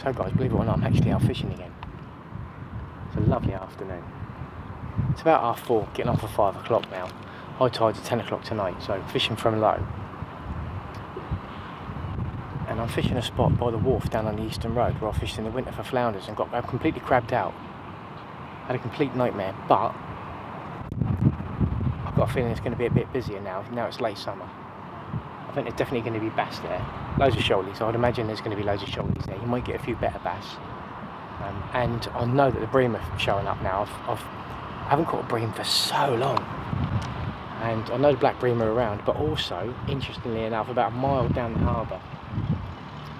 So guys, believe it or not, I'm actually out fishing again. It's a lovely afternoon. It's about 4:30, getting on for 5 o'clock now. High tide's at 10 o'clock tonight, so fishing from low. And I'm fishing a spot by the wharf down on the Eastern Road where I fished in the winter for flounders and got completely crabbed out. Had a complete nightmare, but I've got a feeling it's going to be a bit busier now. Now it's late summer. I think there's definitely going to be bass there. Loads of shoalies. I'd imagine there's going to be loads of shoalies there. You might get a few better bass. And I know that the bream are showing up now. I haven't caught a bream for so long. And I know the black bream are around, but also, interestingly enough, about a mile down the harbour,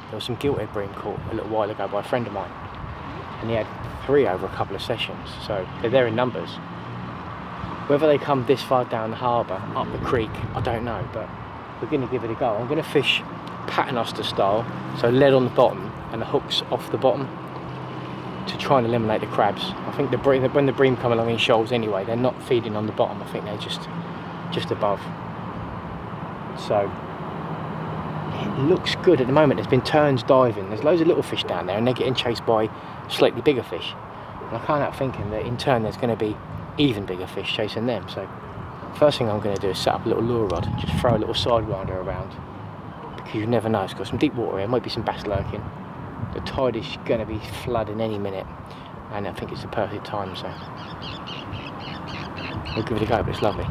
there was some Gilthead Bream caught a little while ago by a friend of mine, and he had 3 over a couple of sessions, so they're there in numbers. Whether they come this far down the harbour, up the creek, I don't know, but we're going to give it a go. I'm going to fish paternoster style, so lead on the bottom and the hooks off the bottom to try and eliminate the crabs. I think when the bream come along in shoals anyway, they're not feeding on the bottom, I think they're just above. So it looks good at the moment. There's been turns diving, there's loads of little fish down there and they're getting chased by slightly bigger fish, and I can't help thinking that in turn there's going to be even bigger fish chasing them. So first thing I'm going to do is set up a little lure rod, just throw a little sidewinder around, because you never know. It's got some deep water here, might be some bass lurking. The tide is going to be flooding any minute, and I think it's the perfect time, so we'll give it a go, but it's lovely.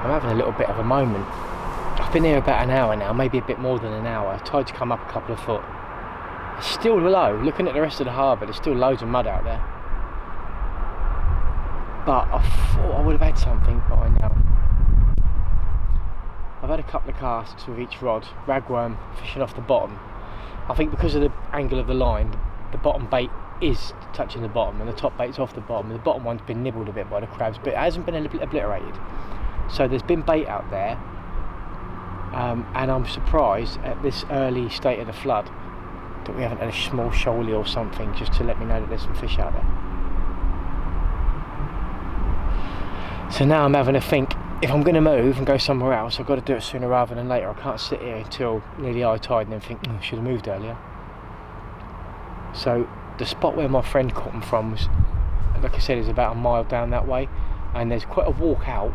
I'm having a little bit of a moment. I've been here about an hour now, maybe a bit more than an hour. Tide's come up a couple of foot. It's still low. Looking at the rest of the harbour, there's still loads of mud out there. But I thought I would have had something by now. I've had a couple of casts with each rod, ragworm fishing off the bottom. I think because of the angle of the line, the bottom bait is touching the bottom and the top bait's off the bottom. The bottom one's been nibbled a bit by the crabs, but it hasn't been obliterated. So there's been bait out there, and I'm surprised at this early state of the flood that we haven't had a small shoalie or something just to let me know that there's some fish out there. So now I'm having to think, if I'm going to move and go somewhere else, I've got to do it sooner rather than later. I can't sit here until nearly high tide and then think, I should have moved earlier. So the spot where my friend caught them from was, like I said, is about a mile down that way, and there's quite a walk out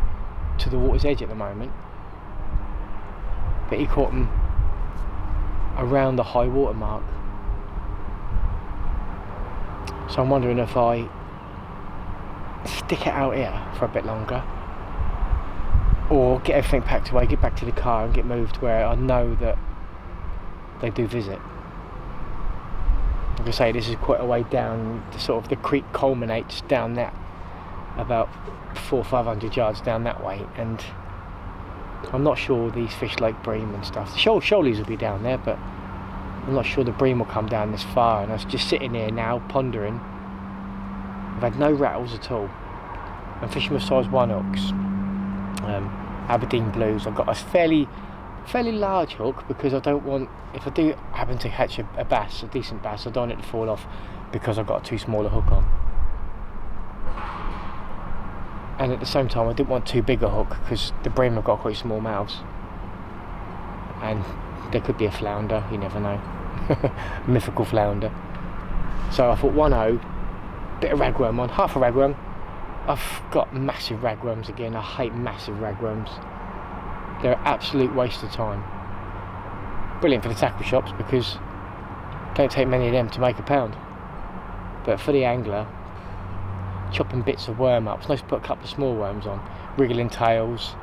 to the water's edge at the moment. but he caught them around the high water mark. So I'm wondering if I stick it out here for a bit longer, or get everything packed away, get back to the car and get moved where I know that they do visit. Like I say, this is quite a way down, the creek culminates down that, about 400 or 500 yards down that way, and I'm not sure these fish like bream and stuff. The shoalies will be down there, but I'm not sure the bream will come down this far. And I was just sitting here now pondering. I've had no rattles at all. I'm fishing with size 1 hooks, Aberdeen Blues. I've got a fairly large hook because I don't want, if I do happen to catch a bass, a decent bass, I don't want it to fall off because I've got a too small a hook on. And at the same time I didn't want too big a hook because the bream have got quite small mouths, and there could be a flounder, you never know. Mythical flounder. So I thought 1-0, bit of ragworm on, half a ragworm. I've got massive ragworms again. I hate massive ragworms. They're an absolute waste of time. Brilliant for the tackle shops because don't take many of them to make a pound. But for the angler, chopping bits of worm up, it's nice to put a couple of small worms on, wriggling tails.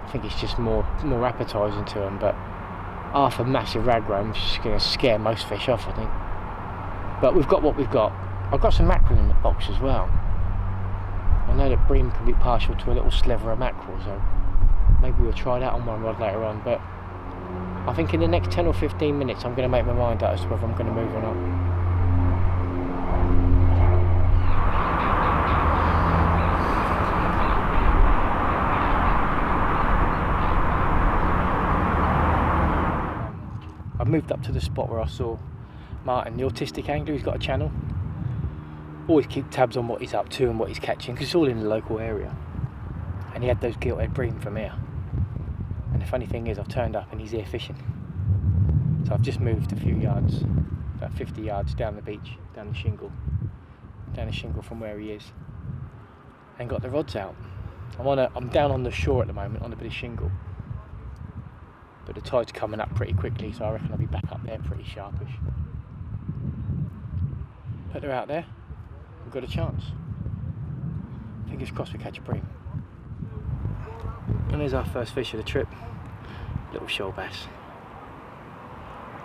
I think it's just more appetising to them, but half a massive ragworm is just going to scare most fish off, I think. But we've got what we've got. I've got some mackerel in the box as well. I know that bream can be partial to a little sliver of mackerel, so maybe we'll try that on one rod later on. But I think in the next 10 or 15 minutes I'm going to make my mind up as to whether I'm going to move or not. I've moved up to the spot where I saw Martin, the autistic angler, who's got a channel. Always keep tabs on what he's up to and what he's catching, because it's all in the local area. And he had those Gilthead Bream from here. And the funny thing is, I've turned up and he's here fishing. So I've just moved a few yards, about 50 yards down the beach, down the shingle from where he is, and got the rods out. I'm down on the shore at the moment on a bit of shingle. But the tide's coming up pretty quickly, so I reckon I'll be back up there pretty sharpish. But they're out there, we've got a chance. Fingers crossed we catch a bream. And there's our first fish of the trip, little shoal bass.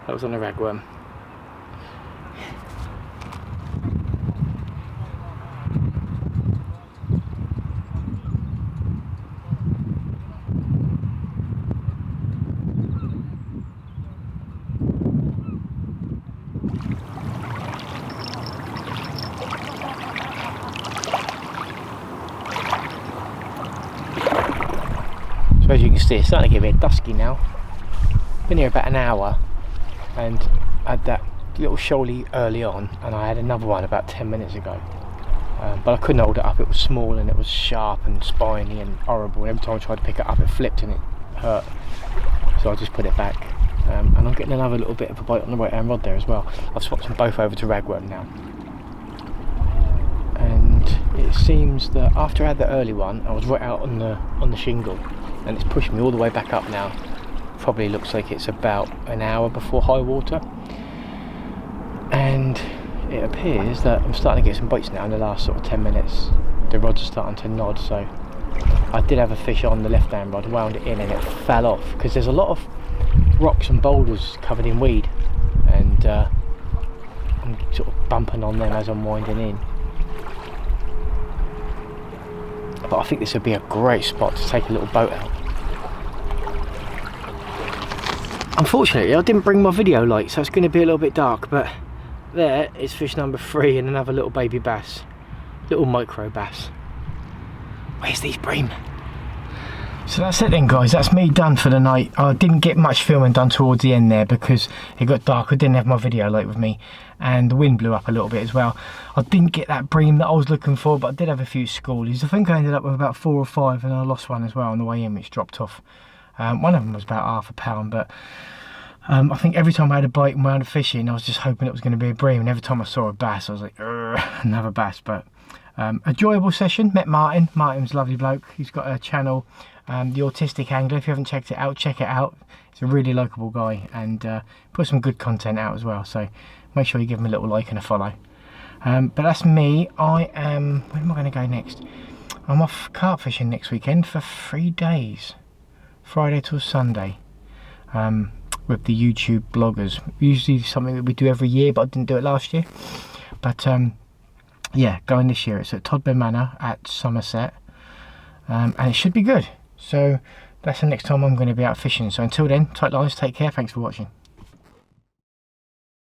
That was on a ragworm. So as you can see, it's starting to get a bit dusky now. Been here about an hour, and I had that little shoalie early on, and I had another one about 10 minutes ago. But I couldn't hold it up. It was small and it was sharp and spiny and horrible. And every time I tried to pick it up, it flipped and it hurt. So I just put it back. And I'm getting another little bit of a bite on the right hand rod there as well. I've swapped them both over to ragworm now. And it seems that after I had the early one, I was right out on the shingle, and it's pushed me all the way back up now. Probably looks like it's about an hour before high water, and it appears that I'm starting to get some bites now in the last sort of 10 minutes. The rods are starting to nod, so I did have a fish on the left hand rod, wound it in and it fell off because there's a lot of rocks and boulders covered in weed, and I'm sort of bumping on them as I'm winding in. But I think this would be a great spot to take a little boat out. Unfortunately, I didn't bring my video light, so it's going to be a little bit dark, but there is fish number 3 and another little baby bass, little micro bass. Where's these bream? So that's it then, guys, that's me done for the night. I didn't get much filming done towards the end there because it got dark. I didn't have my video light with me, and the wind blew up a little bit as well. I didn't get that bream that I was looking for, but I did have a few schoolies. I think I ended up with about 4 or 5, and I lost one as well on the way in, which dropped off. One of them was about half a pound, but I think every time I had a bite and wound fishing, I was just hoping it was going to be a bream, and every time I saw a bass I was like, another bass. But enjoyable session. Met Martin. Martin's a lovely bloke. He's got a channel, the Autistic Angler. If you haven't checked it out, check it out. He's a really likeable guy, and put some good content out as well, so make sure you give him a little like and a follow. But that's me. Where am I going to go next? I'm off carp fishing next weekend for 3 days, Friday till Sunday, with the YouTube bloggers. Usually something that we do every year, but I didn't do it last year. But yeah, going this year. It's at Todben Manor at Somerset, and it should be good. So that's the next time I'm going to be out fishing. So until then, tight lines, take care, thanks for watching.